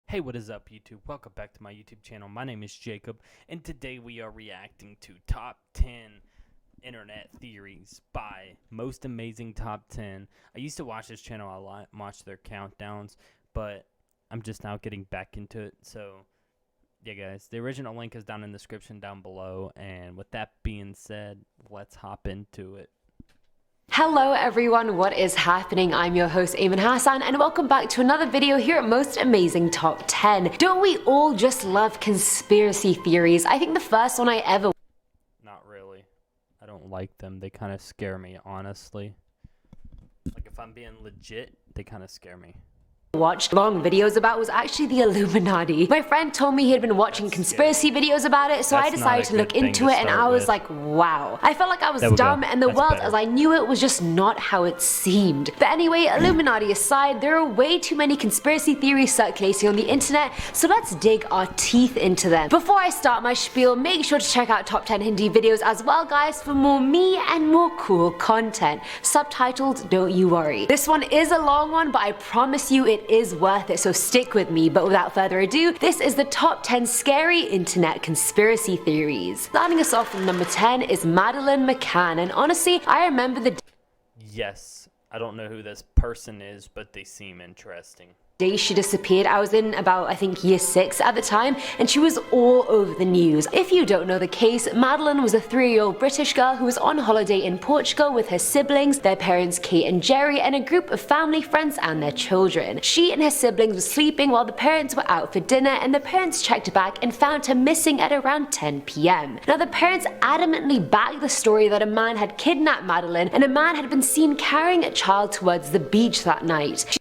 Hey, what is up, YouTube? Welcome back to my YouTube channel. My name is Jacob, and today we are reacting to Top 10 Internet Theories by Most Amazing Top 10. I used to watch this channel a lot, watch their countdowns, but I'm just now getting back into it. So, yeah, guys, the original link is down in the description down below, and with that being said, let's hop into it. Hello everyone, what is happening? I'm your host Eamon Hassan and welcome back to another video here at Most Amazing Top 10. Don't we all just love conspiracy theories? I think the first one I ever Not really. I don't like them. They kind of scare me, honestly. Like, if I'm being legit, they kind of scare me. watched long videos about was actually the Illuminati. My friend told me he had been watching conspiracy videos about it, so I decided to look into it and I was like, wow. I felt like I was dumb and the world as I knew it was just not how it seemed. But anyway, Illuminati aside, there are way too many conspiracy theories circulating on the internet, so let's dig our teeth into them. Before I start my spiel, make sure to check out Top 10 Hindi videos as well, guys, for more me and more cool content. Subtitled, don't you worry. This one is a long one, but I promise you it is worth it, so stick with me. But without further ado, this is the top 10 scary internet conspiracy theories. Starting us off from number 10 is Madeleine McCann, and honestly, I remember the Yes, I don't know who this person is, but they seem interesting. day she disappeared. I was in about, I think, year 6 at the time, and she was all over the news. If you don't know the case, Madeleine was a 3-year-old British girl who was on holiday in Portugal with her siblings, their parents Kate and Jerry, and a group of family friends and their children. She and her siblings were sleeping while the parents were out for dinner, and the parents checked back and found her missing at around 10 p.m. Now, the parents adamantly backed the story that a man had kidnapped Madeleine, and a man had been seen carrying a child towards the beach that night.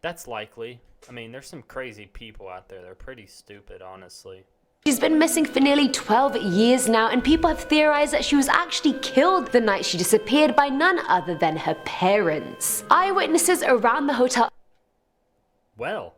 That's likely. I mean, there's some crazy people out there. They're pretty stupid, honestly. She's been missing for nearly 12 years now, and people have theorized that she was actually killed the night she disappeared by none other than her parents. Eyewitnesses around the hotel Well,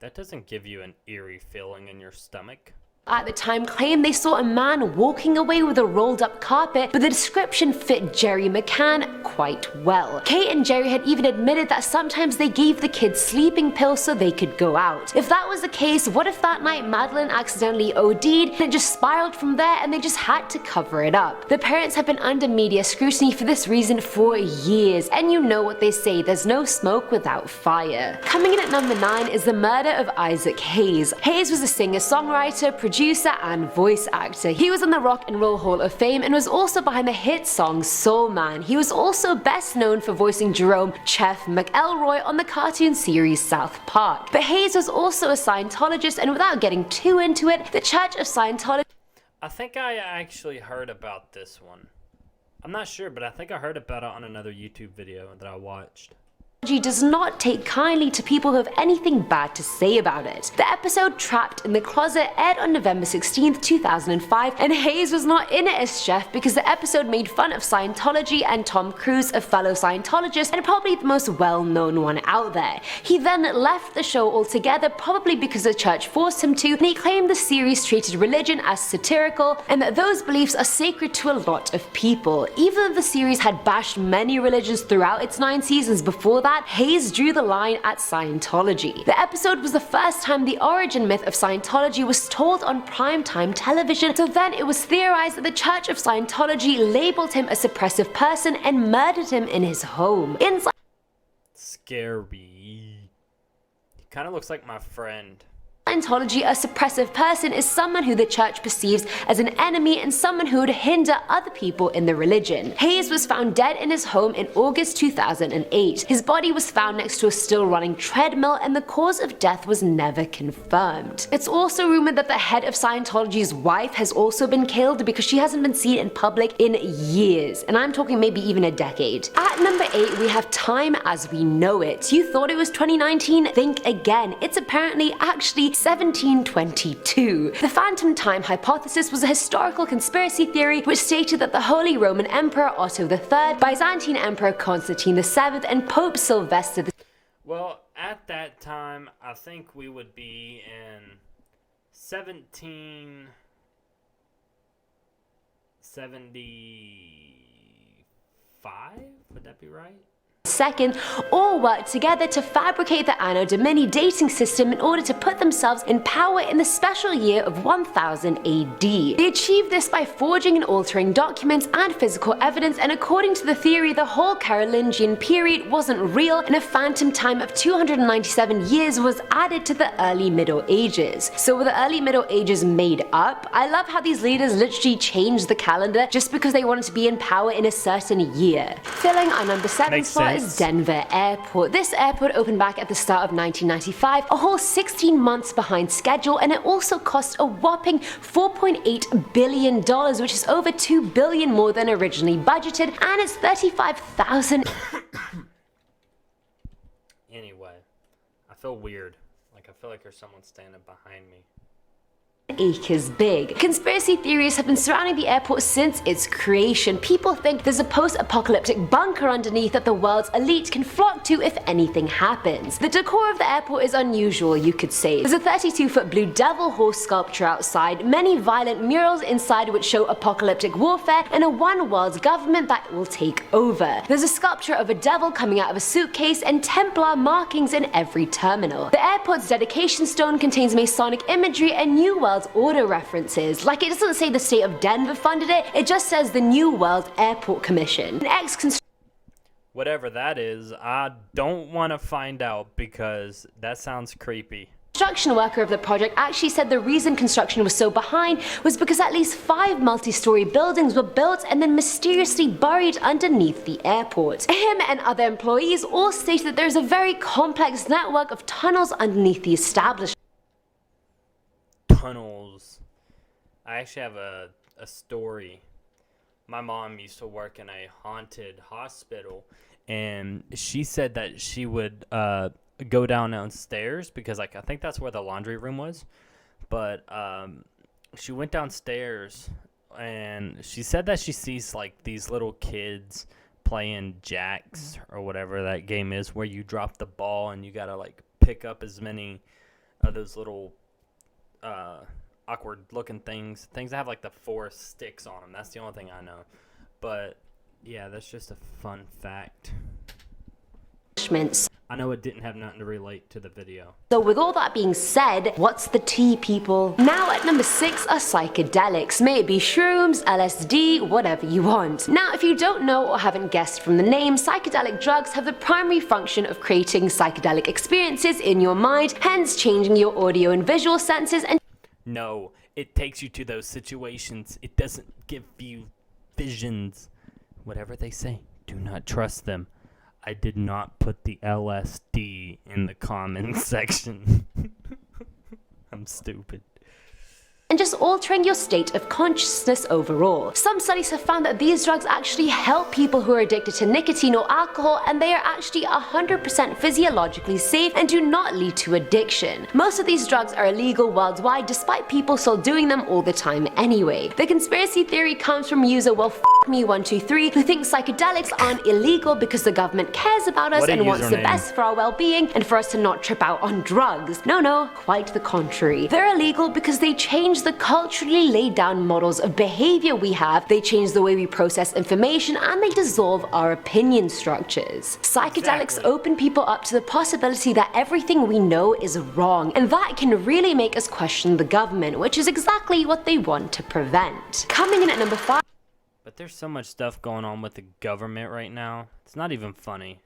that doesn't give you an eerie feeling in your stomach. at the time claimed they saw a man walking away with a rolled up carpet, but the description fit Jerry McCann quite well. Kate and Jerry had even admitted that sometimes they gave the kids sleeping pills so they could go out. If that was the case, what if that night Madeleine accidentally OD'd and it just spiraled from there and they just had to cover it up? The parents have been under media scrutiny for this reason for years, and you know what they say, there's no smoke without fire. Coming in at number 9 is the murder of Isaac Hayes. Hayes was a singer-songwriter, producer, and voice actor. He was in the Rock and Roll Hall of Fame and was also behind the hit song Soul Man. He was also best known for voicing Jerome Chef McElroy on the cartoon series South Park. But Hayes was also a Scientologist, and without getting too into it, the Church of Scientology I think I actually heard about this one. I'm not sure, but I think I heard about it on another YouTube video that I watched. does not take kindly to people who have anything bad to say about it. The episode Trapped in the Closet aired on November 16th, 2005, and Hayes was not in it as chef because the episode made fun of Scientology and Tom Cruise, a fellow Scientologist and probably the most well-known one out there. He then left the show altogether, probably because the church forced him to, and he claimed the series treated religion as satirical and that those beliefs are sacred to a lot of people. Even though the series had bashed many religions throughout its 9 seasons before that, Hayes drew the line at Scientology. The episode was the first time the origin myth of Scientology was told on primetime television, so then it was theorized that the Church of Scientology labeled him a suppressive person and murdered him in his home. Scary. He kind of looks like my friend. Scientology, a suppressive person is someone who the church perceives as an enemy and someone who would hinder other people in the religion. Hayes was found dead in his home in August 2008. His body was found next to a still running treadmill, and the cause of death was never confirmed. It's also rumored that the head of Scientology's wife has also been killed because she hasn't been seen in public in years, and I'm talking maybe even a decade. At number 8 we have Time as We Know It. You thought it was 2019? Think again. It's apparently actually 1722. The phantom time hypothesis was a historical conspiracy theory which stated that the Holy Roman Emperor Otto III, Byzantine Emperor Constantine VII, and Pope Sylvester II. Well, at that time, I think we would be in 1775? Would that be right? II all worked together to fabricate the Anno Domini dating system in order to put themselves in power in the special year of 1000 AD. They achieved this by forging and altering documents and physical evidence, and according to the theory, the whole Carolingian period wasn't real and a phantom time of 297 years was added to the early Middle Ages. So were the early Middle Ages made up? I love how these leaders literally changed the calendar just because they wanted to be in power in a certain year. Filling our number 7 spot is Denver Airport. This airport opened back at the start of 1995, a whole 16 months behind schedule, and it also cost a whopping $4.8 billion, which is over $2 billion more than originally budgeted, and it's 35,000. Anyway, I feel weird. I feel like there's someone standing behind me. Acres big. Conspiracy theories have been surrounding the airport since its creation. People think there's a post-apocalyptic bunker underneath that the world's elite can flock to if anything happens. The decor of the airport is unusual, you could say. There's a 32-foot blue devil horse sculpture outside, many violent murals inside which show apocalyptic warfare, and a one-world government that will take over. There's a sculpture of a devil coming out of a suitcase and Templar markings in every terminal. The airport's dedication stone contains Masonic imagery and New World Order references. Like, it doesn't say the state of Denver funded it, it just says the New World Airport Commission. An whatever that is, I don't want to find out because that sounds creepy. Construction worker of the project actually said the reason construction was so behind was because at least 5 multi-story buildings were built and then mysteriously buried underneath the airport. Him and other employees all stated that there's a very complex network of tunnels underneath the establishment. Tunnels. I actually have a story. My mom used to work in a haunted hospital, and she said that she would go downstairs because, I think that's where the laundry room was. But she went downstairs, and she said that she sees these little kids playing jacks or whatever that game is, where you drop the ball and you gotta pick up as many of those little awkward looking things that have the 4 sticks on them. That's the only thing I know, but yeah, that's just a fun fact. I know it didn't have nothing to relate to the video. So with all that being said, what's the tea, people? Now at number 6 are psychedelics. May it be shrooms, LSD, whatever you want. Now if you don't know or haven't guessed from the name, psychedelic drugs have the primary function of creating psychedelic experiences in your mind, hence changing your audio and visual senses and no, it takes you to those situations. It doesn't give you visions. Whatever they say, do not trust them. I did not put the LSD in the comments section. I'm stupid. and just altering your state of consciousness overall. Some studies have found that these drugs actually help people who are addicted to nicotine or alcohol, and they are actually 100% physiologically safe and do not lead to addiction. Most of these drugs are illegal worldwide, despite people still doing them all the time anyway. The conspiracy theory comes from user me123 who thinks psychedelics aren't illegal because the government cares about us and wants the best for our well-being and for us to not trip out on drugs. No, quite the contrary. They're illegal because they change the culturally laid down models of behavior we have, they change the way we process information, and they dissolve our opinion structures. Psychedelics open people up to the possibility that everything we know is wrong, and that can really make us question the government, which is exactly what they want to prevent. Coming in at number 5. But there's so much stuff going on with the government right now. It's not even funny.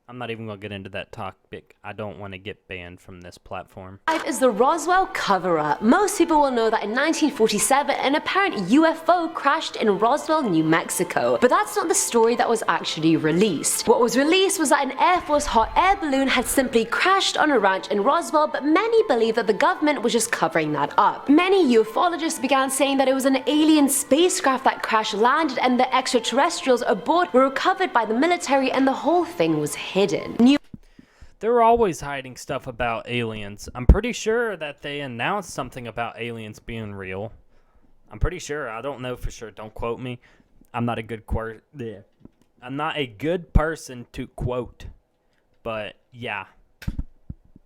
I'm not even going to get into that topic. I don't want to get banned from this platform. 5 is the Roswell cover-up. Most people will know that in 1947, an apparent UFO crashed in Roswell, New Mexico. But that's not the story that was actually released. What was released was that an Air Force hot air balloon had simply crashed on a ranch in Roswell, but many believe that the government was just covering that up. Many ufologists began saying that it was an alien spacecraft that crash landed and the extraterrestrials aboard were recovered by the military and the whole thing was hidden. They're always hiding stuff about aliens. I'm pretty sure that they announced something about aliens being real. I'm pretty sure. I don't know for sure. Don't quote me. I'm not a good I'm not a good person to quote. But yeah.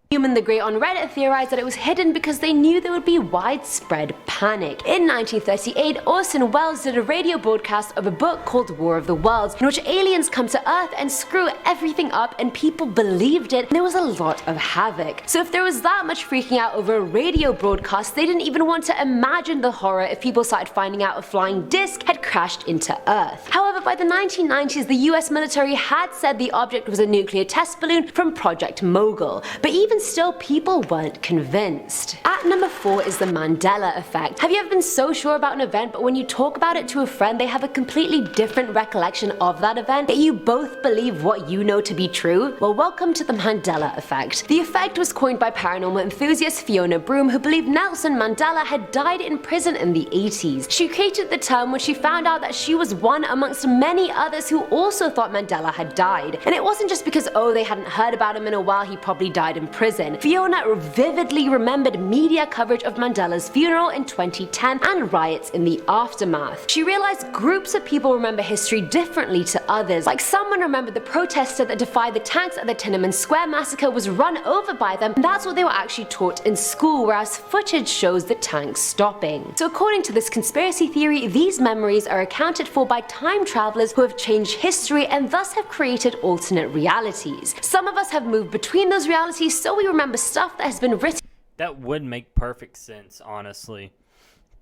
Human the Great on Reddit theorized that it was hidden because they knew there would be widespread panic. In 1938, Orson Welles did a radio broadcast of a book called War of the Worlds, in which aliens come to Earth and screw everything up, and people believed it, and there was a lot of havoc. So if there was that much freaking out over a radio broadcast, they didn't even want to imagine the horror if people started finding out a flying disc had crashed into Earth. However, by the 1990s, the US military had said the object was a nuclear test balloon from Project Mogul, but even still, people weren't convinced. At number 4 is the Mandela effect. Have you ever been so sure about an event, but when you talk about it to a friend, they have a completely different recollection of that event, yet you both believe what you know to be true? Well, welcome to the Mandela effect. The effect was coined by paranormal enthusiast Fiona Broom, who believed Nelson Mandela had died in prison in the 80s. She created the term when she found out that she was one amongst many others who also thought Mandela had died. And it wasn't just because, oh, they hadn't heard about him in a while, he probably died in prison. Fiona vividly remembered media coverage of Mandela's funeral in 2010 and riots in the aftermath. She realized groups of people remember history differently to others. Like, someone remembered the protester that defied the tanks at the Tiananmen Square massacre was run over by them, and that's what they were actually taught in school, whereas footage shows the tanks stopping. So according to this conspiracy theory, these memories are accounted for by time travelers who have changed history and thus have created alternate realities. Some of us have moved between those realities, so we remember stuff that has been written. That would make perfect sense, honestly.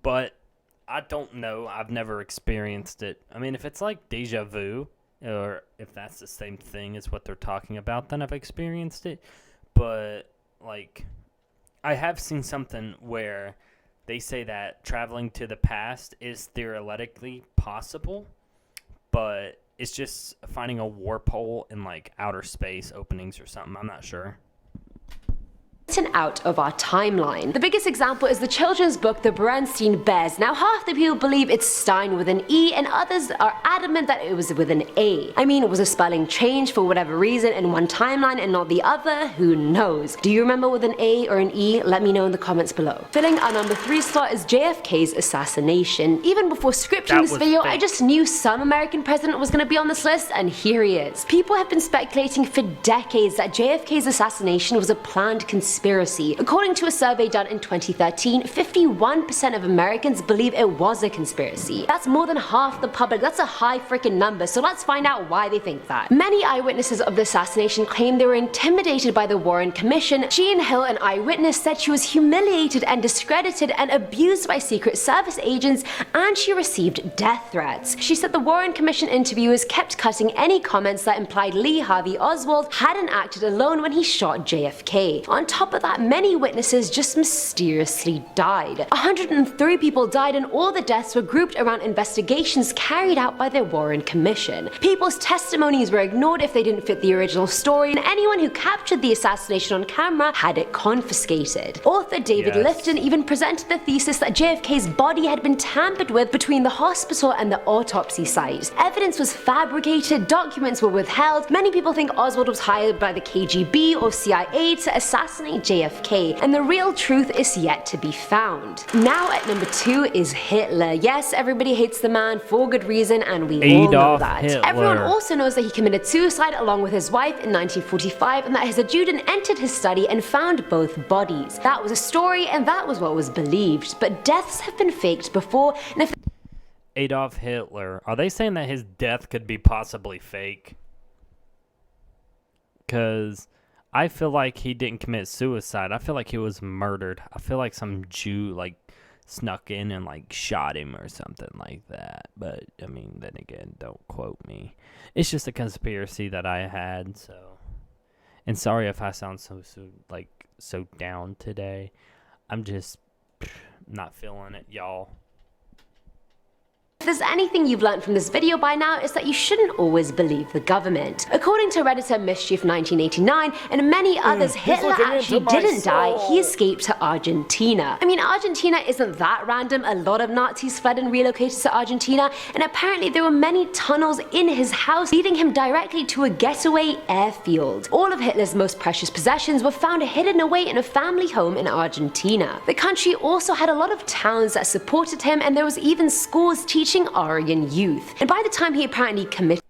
But I don't know. I've never experienced it. I mean, if it's like deja vu, or if that's the same thing as what they're talking about, then I've experienced it. But, like, I have seen something where they say that traveling to the past is theoretically possible, but it's just finding a warp hole in, like, outer space openings or something. I'm not sure. Out of our timeline. The biggest example is the children's book The Berenstain Bears. Now, half the people believe it's Stein with an E, and others are adamant that it was with an A. I mean, was a spelling change for whatever reason in one timeline and not the other? Who knows? Do you remember with an A or an E? Let me know in the comments below. Filling our number 3 slot is JFK's assassination. Even before scripting this video, I just knew some American president was going to be on this list, and here he is. People have been speculating for decades that JFK's assassination was a planned conspiracy. According to a survey done in 2013, 51% of Americans believe it was a conspiracy. That's more than half the public. That's a high freaking number, so let's find out why they think that. Many eyewitnesses of the assassination claim they were intimidated by the Warren Commission. Jean Hill, an eyewitness, said she was humiliated and discredited and abused by Secret Service agents, and she received death threats. She said the Warren Commission interviewers kept cutting any comments that implied Lee Harvey Oswald hadn't acted alone when he shot JFK. On top of that, many witnesses just mysteriously died. 103 people died, and all the deaths were grouped around investigations carried out by the Warren Commission. People's testimonies were ignored if they didn't fit the original story, and anyone who captured the assassination on camera had it confiscated. Author David Lifton even presented the thesis that JFK's body had been tampered with between the hospital and the autopsy site. Evidence was fabricated, documents were withheld. Many people think Oswald was hired by the KGB or CIA to assassinate JFK, and the real truth is yet to be found. Now at number 2 is Hitler. Yes, everybody hates the man for good reason, and we all know that. Hitler. Everyone also knows that he committed suicide along with his wife in 1945, and that his adjutant entered his study and found both bodies. That was a story, and that was what was believed, but deaths have been faked before, and if Adolf Hitler, are they saying that his death could be possibly fake? Because I feel like he didn't commit suicide. I feel like he was murdered. I feel like some Jew, like, snuck in and, like, shot him or something like that. But, I mean, then again, don't quote me. It's just a conspiracy that I had, so. And sorry if I sound so down today. I'm just not feeling it, y'all. If there's anything you've learned from this video by now, it's that you shouldn't always believe the government. According to Redditor Mischief 1989 and many others, Hitler actually didn't die, he escaped to Argentina. I mean, Argentina isn't that random. A lot of Nazis fled and relocated to Argentina, and apparently there were many tunnels in his house leading him directly to a getaway airfield. All of Hitler's most precious possessions were found hidden away in a family home in Argentina. The country also had a lot of towns that supported him, and there was even schools teaching Aryan youth. And by the time he apparently committed,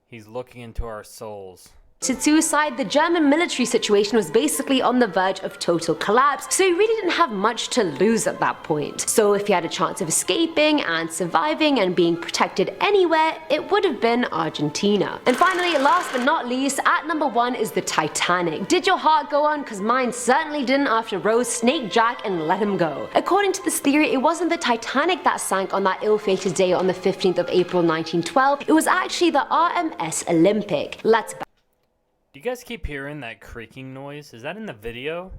he's looking into our souls. suicide, the German military situation was basically on the verge of total collapse, so he really didn't have much to lose at that point. So if he had a chance of escaping and surviving and being protected anywhere, it would have been Argentina. And finally, last but not least, at number 1 is the Titanic. Did your heart go on? Cause mine certainly didn't after Rose snaked Jack and let him go. According to this theory, it wasn't the Titanic that sank on that ill-fated day on the 15th of April 1912, it was actually the RMS Olympic. Let's Do you guys keep hearing that creaking noise? Is that in the video?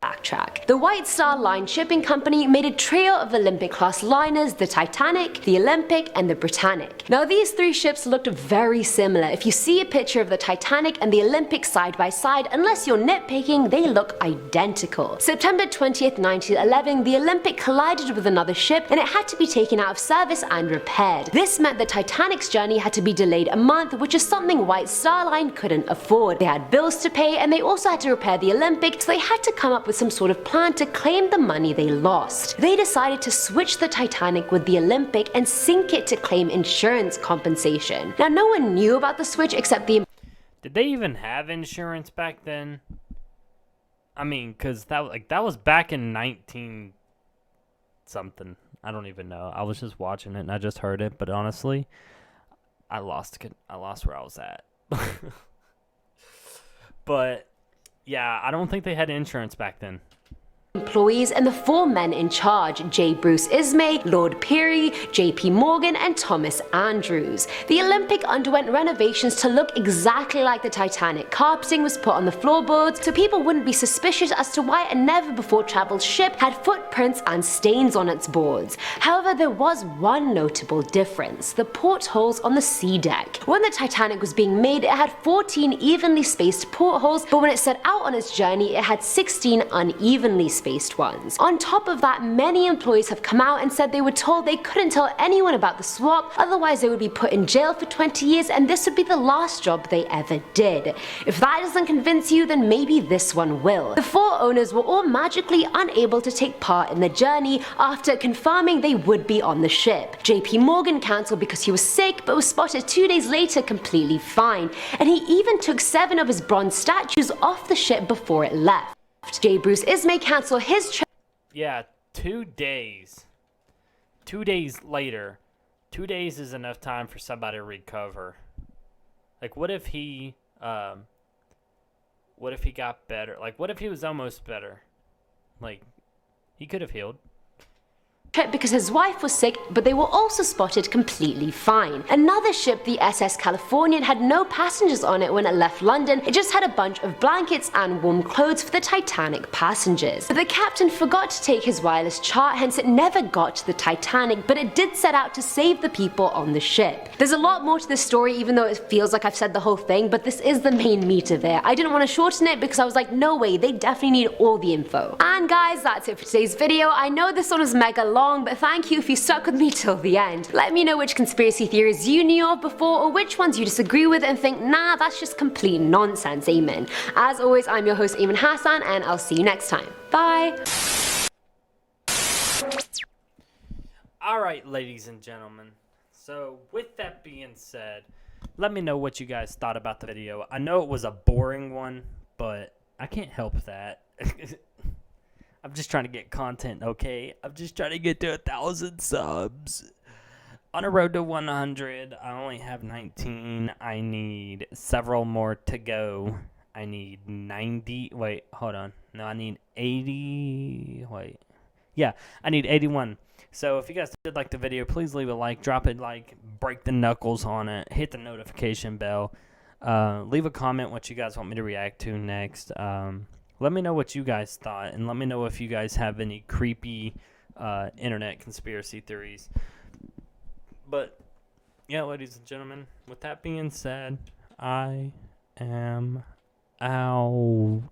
backtrack. The White Star Line shipping company made a trio of Olympic-class liners, the Titanic, the Olympic, and the Britannic. Now these 3 ships looked very similar. If you see a picture of the Titanic and the Olympic side by side, unless you're nitpicking, they look identical. September 20th, 1911, the Olympic collided with another ship and it had to be taken out of service and repaired. This meant the Titanic's journey had to be delayed a month, which is something White Star Line couldn't afford. They had bills to pay and they also had to repair the Olympic, so they had to come up with some sort of plan to claim the money they lost. They decided to switch the Titanic with the Olympic and sink it to claim insurance compensation. Now no one knew about the switch except the... Did they even have insurance back then? I mean, cause that was back in 19 something. I don't even know. I was just watching it and I just heard it, but honestly, I lost where I was at. But yeah, I don't think they had insurance back then. Employees and the 4 men in charge, J. Bruce Ismay, Lord Peary, J.P. Morgan, and Thomas Andrews. The Olympic underwent renovations to look exactly like the Titanic. Carpeting was put on the floorboards so people wouldn't be suspicious as to why a never-before-traveled ship had footprints and stains on its boards. However, there was one notable difference: the portholes on the sea deck. When the Titanic was being made, it had 14 evenly spaced portholes, but when it set out on its journey, it had 16 unevenly spaced ones. On top of that, many employees have come out and said they were told they couldn't tell anyone about the swap, otherwise they would be put in jail for 20 years and this would be the last job they ever did. If that doesn't convince you, then maybe this one will. The 4 owners were all magically unable to take part in the journey after confirming they would be on the ship. JP Morgan cancelled because he was sick but was spotted 2 days later completely fine, and he even took 7 of his bronze statues off the ship before it left. J. Bruce Ismay canceled his trip. Yeah, 2 days. 2 days later. 2 days is enough time for somebody to recover. Like, what if he got better? Like, what if he was almost better? Like, he could have healed. Because his wife was sick, but they were also spotted completely fine. Another ship, the SS Californian, had no passengers on it when it left London. It just had a bunch of blankets and warm clothes for the Titanic passengers. But the captain forgot to take his wireless chart, hence it never got to the Titanic, but it did set out to save the people on the ship. There's a lot more to this story, even though it feels like I've said the whole thing, but this is the main meat of it. I didn't want to shorten it because I was like, no way, they definitely need all the info. And guys, that's it for today's video. I know this one was mega long, but thank you if you stuck with me till the end. Let me know which conspiracy theories you knew of before or which ones you disagree with and think, nah, that's just complete nonsense. Amen. As always, I'm your host, Eamon Hassan, and I'll see you next time. Bye. Alright, ladies and gentlemen. So, with that being said, let me know what you guys thought about the video. I know it was a boring one, but I can't help that. I'm just trying to get content, okay? I'm just trying to get to 1,000 subs. On a road to 100, I only have 19. I need several more to go. I need 90. Wait, hold on. No, I need 80. Wait. Yeah, I need 81. So if you guys did like the video, please leave a like, drop it like, break the knuckles on it, hit the notification bell. Leave a comment what you guys want me to react to next. Let me know what you guys thought, and let me know if you guys have any creepy internet conspiracy theories. But, yeah, ladies and gentlemen, with that being said, I am out.